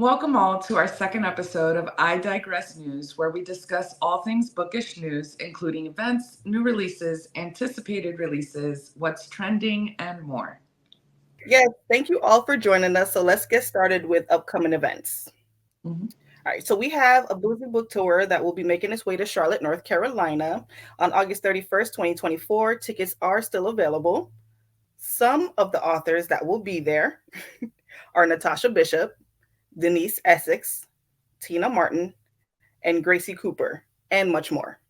Welcome all to our second episode of I Digress News, where we discuss all things bookish news, including events, new releases, anticipated releases, what's trending, and more. Yes, thank you all for joining us. So let's get started with upcoming events. Mm-hmm. All right, so we have a Boozy book tour that will be making its way to Charlotte, North Carolina on August 31st, 2024. Tickets are still available. Some of the authors that will be there are Natasha Bishop, Denise Essex, Tina Martin, and Gracie Cooper, and much more.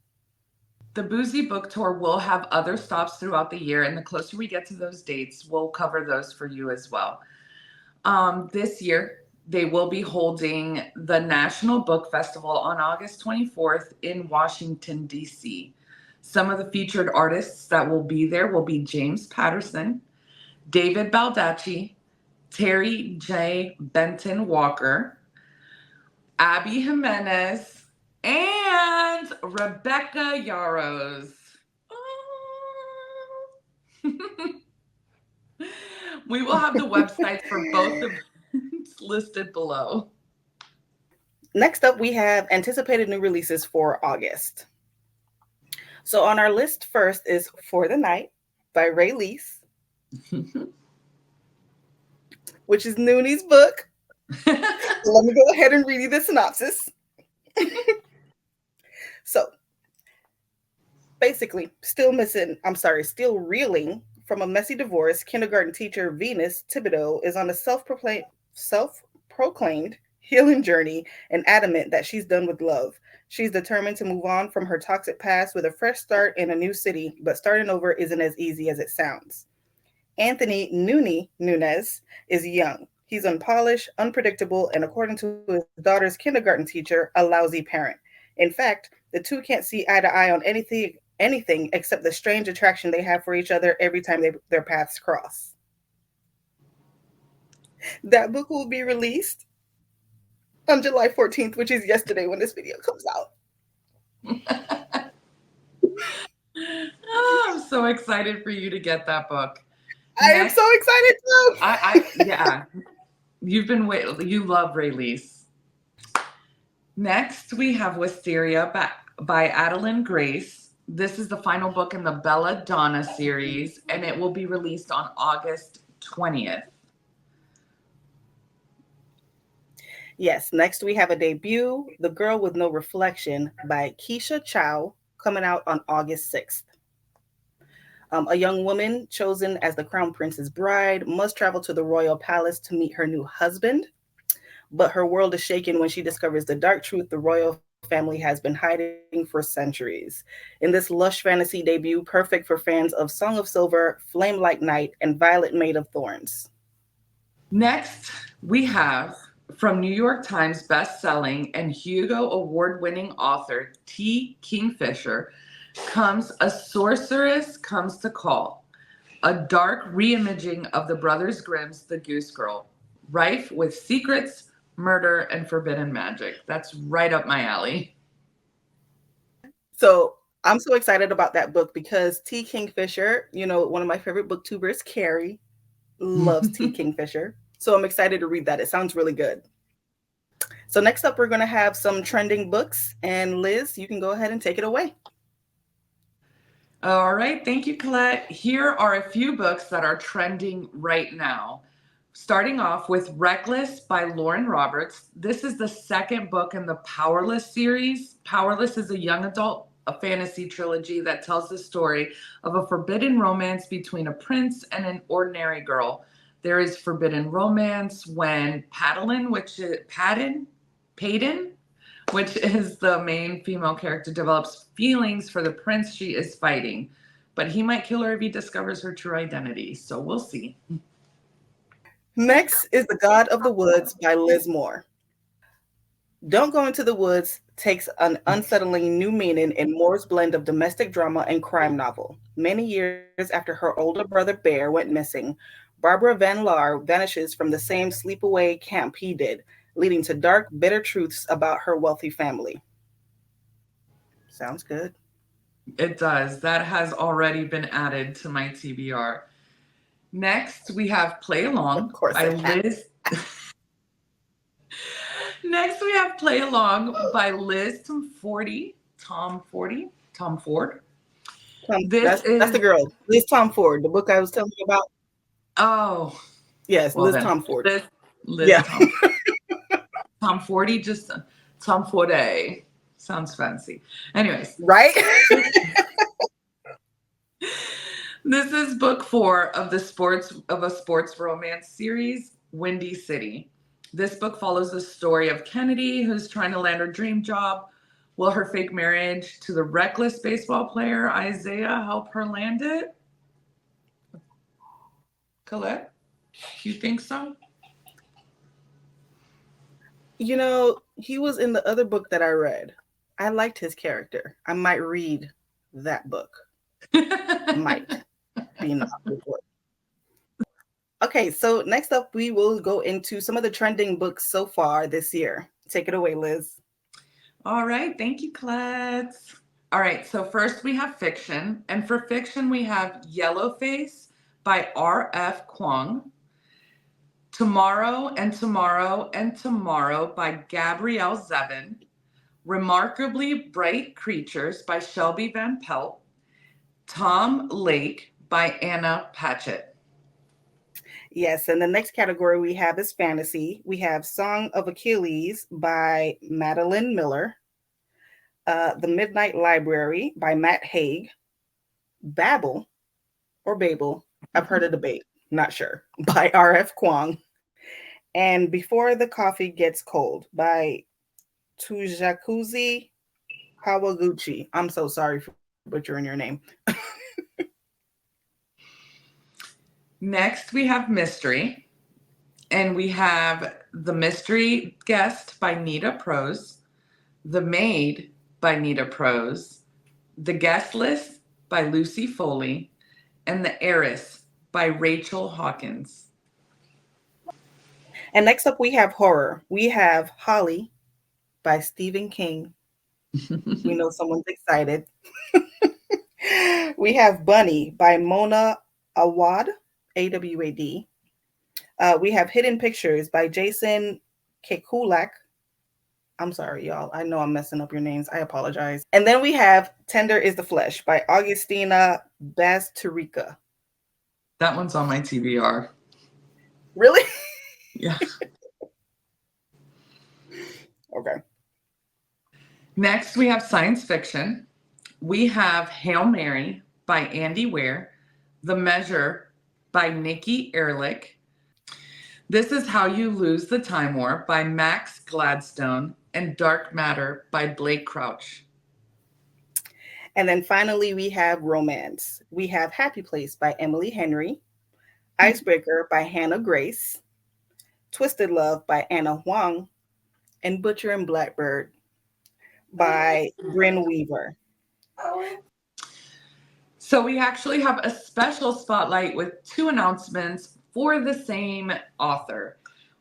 The Boozy book tour will have other stops throughout the year, and the closer we get to those dates, we'll cover those for you as well. This year, they will be holding the National Book Festival on August 24th in Washington, D.C. Some of the featured artists that will be there will be James Patterson, David Baldacci, Terry J. Benton Walker, Abby Jimenez, and Rebecca Yarros. Oh. We will have the websites for both events listed below. Next up, we have anticipated new releases for August. So on our list first is For the Night by Rae Lyse, which is Nooney's book. Let me go ahead and read you the synopsis. So basically, still reeling from a messy divorce, kindergarten teacher Venus Thibodeau is on a self-proclaimed healing journey and adamant that she's done with love. She's determined to move on from her toxic past with a fresh start in a new city, but starting over isn't as easy as it sounds. Anthony Nunez is young. He's unpolished, unpredictable, and according to his daughter's kindergarten teacher, a lousy parent. In fact, the two can't see eye to eye on anything except the strange attraction they have for each other every time their paths cross. That book will be released on July 14th, which is yesterday when this video comes out. Oh, I'm so excited for you to get that book. I am so excited too. Yeah. You love Rae Lyse. Next, we have Wisteria by Adalyn Grace. This is the final book in the Bella Donna series, and it will be released on August 20th. Yes, next we have a debut, The Girl with No Reflection by Keshe Chow, coming out on August 6th. A young woman chosen as the crown prince's bride must travel to the royal palace to meet her new husband, but her world is shaken when she discovers the dark truth the royal family has been hiding for centuries. In this lush fantasy debut, perfect for fans of Song of Silver, Flame Like Night, and Violet Maid of Thorns. Next, we have from New York Times best-selling and Hugo Award-winning author T. Kingfisher comes A Sorceress Comes to Call, a dark reimaging of the Brothers Grimm's The Goose Girl, rife with secrets, murder, and forbidden magic. That's right up my alley. So I'm so excited about that book because T. Kingfisher, one of my favorite booktubers, Carrie, loves T. Kingfisher. So I'm excited to read that. It sounds really good. So next up, we're going to have some trending books. And Liz, you can go ahead and take it away. All right. Thank you, Colette. Here are a few books that are trending right now. Starting off with Reckless by Lauren Roberts. This is the second book in the Powerless series. Powerless is a young adult fantasy trilogy that tells the story of a forbidden romance between a prince and an ordinary girl. There is forbidden romance when Padden, which is the main female character, develops feelings for the prince she is fighting. But he might kill her if he discovers her true identity. So we'll see. Next is The God of the Woods by Liz Moore. Don't Go Into the Woods takes an unsettling new meaning in Moore's blend of domestic drama and crime novel. Many years after her older brother Bear went missing, Barbara Van Laar vanishes from the same sleepaway camp he did, leading to dark, bitter truths about her wealthy family. Sounds good. It does. That has already been added to my TBR. Next, we have Play Along by Liz. Next, we have Play Along by Liz Tomforde. This That's the is, girl, Liz Tomforde, the book I was telling you about. oh, Yes, well Liz then, Tomforde. Liz Yeah, Tomforde, just Tomforde. Sounds fancy. Anyways, right. this is book 4 of a sports romance series, Windy City. This book follows the story of Kennedy, who's trying to land her dream job. Will her fake marriage to the reckless baseball player Isaiah help her land it? Colette, you think so? You know, he was in the other book that I read. I liked his character. I might read that book. Might be not before. Okay, so next up, we will go into some of the trending books so far this year. Take it away, Liz. All right, thank you, Colette. All right, so first we have fiction. And for fiction, we have Yellowface by R.F. Kuang, Tomorrow and Tomorrow and Tomorrow by Gabrielle Zevin, Remarkably Bright Creatures by Shelby Van Pelt, Tom Lake by Ann Patchett. Yes, and the next category we have is fantasy. We have Song of Achilles by Madeline Miller, The Midnight Library by Matt Haig, Babel or Babel, I've heard a debate, not sure, by R.F. Kuang, and Before the Coffee Gets Cold by Tujakuzi Kawaguchi. I'm so sorry for butchering your name. Next, we have mystery. And we have The Mystery Guest by Nita Prose, The Maid by Nita Prose, The Guest List by Lucy Foley, and The Heiress by Rachel Hawkins. And next up, we have horror. We have Holly by Stephen King. We know someone's excited. We have Bunny by Mona Awad, Awad. We have Hidden Pictures by Jason Kekulak. I'm sorry, y'all. I know I'm messing up your names. I apologize. And then we have Tender is the Flesh by Augustina Bazterrica. That one's on my TBR. Really? Yeah. Okay. Next, we have science fiction. We have Hail Mary by Andy Weir, The Measure by Nikki Ehrlich. This is How You Lose the Time War by Max Gladstone, and Dark Matter by Blake Crouch. And then finally, we have romance. We have Happy Place by Emily Henry, Icebreaker by Hannah Grace, Twisted Love by Anna Huang, and Butcher and Blackbird by Bryn Weaver. So we actually have a special spotlight with 2 announcements for the same author.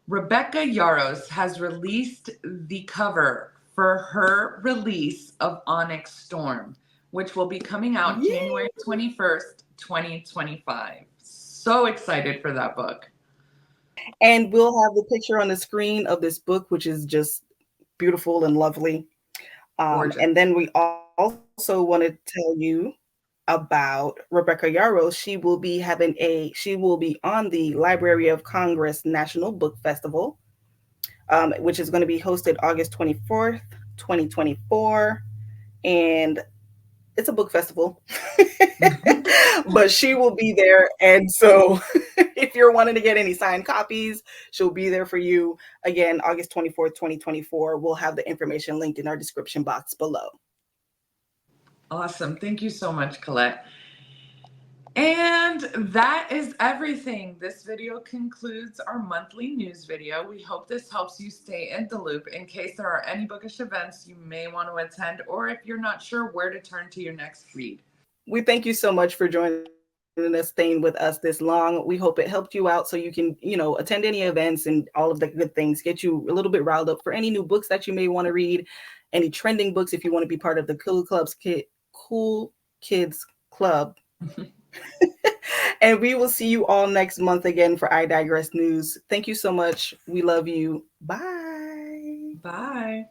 Rebecca Yarros has released the cover for her release of Onyx Storm, which will be coming out January 21st, 2025. So excited for that book. And we'll have the picture on the screen of this book, which is just beautiful and lovely. And then we also want to tell you about Rebecca Yarros. She will be on the Library of Congress National Book Festival, which is going to be hosted August 24th, 2024. And it's a book festival, but she will be there. And so if you're wanting to get any signed copies, she'll be there for you. Again, August 24th, 2024. We'll have the information linked in our description box below. Awesome. Thank you so much, Colette. And that is everything. This video concludes our monthly news video. We hope this helps you stay in the loop in case there are any bookish events you may want to attend, or if you're not sure where to turn to your next read. We thank you so much for joining us, staying with us this long. We hope it helped you out so you can, attend any events and all of the good things, get you a little bit riled up for any new books that you may want to read, any trending books if you want to be part of the Cool Kids Club. And we will see you all next month again for I Digress News. Thank you so much. We love you. Bye. Bye.